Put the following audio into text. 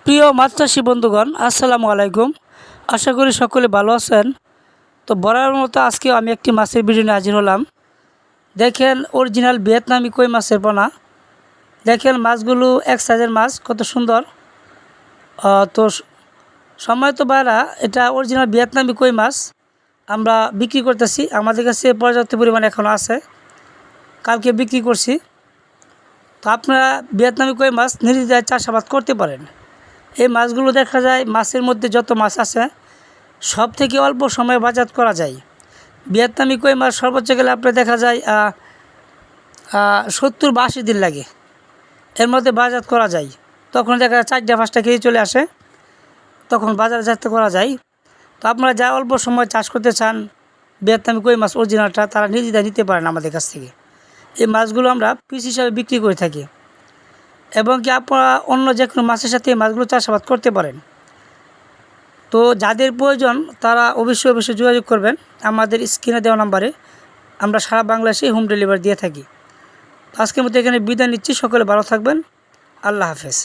প্রিয় মাছ চাষী বন্ধুগণ, আসসালামু আলাইকুম। আশা করি সকলে ভালো আছেন। তো বরাবর মতো আজকে আমি একটি মাছের ভিডিও নিয়ে হাজির হলাম। দেখেন, অরিজিনাল ভিয়েতনামি কই মাছের পোনা। দেখেন মাছগুলো এক সাইজের মাছ, কত সুন্দর। তো সময় তো বাইরা, এটা অরিজিনাল ভিয়েতনামি কই মাছ আমরা বিক্রি করতেছি। আমাদের কাছে পর্যাপ্ত পরিমাণে এখনও আছে, কালকে বিক্রি করছি। তো আপনারা ভিয়েতনামি কই মাছ নিজেদের চাষাবাদ করতে পারেন। এই মাছগুলো দেখা যায় মাছের মধ্যে যত মাছ আছে সব থেকে অল্প সময়ে বাজার করা যায়। ভিয়েতনামি কই মাছ সর্বোচ্চ গেলে আপনার দেখা যায় 70-82 দিন লাগে, এর মধ্যে বাজার করা যায়। তখন দেখা যায় 4-5টা কেজি চলে আসে, তখন বাজারজাত করা যায়। তো আপনারা যা অল্প সময় চাষ করতে চান ভিয়েতনামি কই মাছ অরিজিনালটা, তারা নিজেরা নিতে পারেন আমাদের কাছ থেকে। এই মাছগুলো আমরা পিস হিসাবে বিক্রি করে থাকি, এবং কি আপনারা অন্য যে কোনো মাছের সাথে এই মাছগুলো চাষাবাদ করতে পারেন। তো যাদের প্রয়োজন তারা অবশ্যই যোগাযোগ করবেন আমাদের স্ক্রিনে দেওয়া নাম্বারে। আমরা সারা বাংলাদেশে হোম ডেলিভারি দিয়ে থাকি। আজকের মতো এখানে বিদায় নিচ্ছি। সকলে ভালো থাকবেন। আল্লাহ হাফেজ।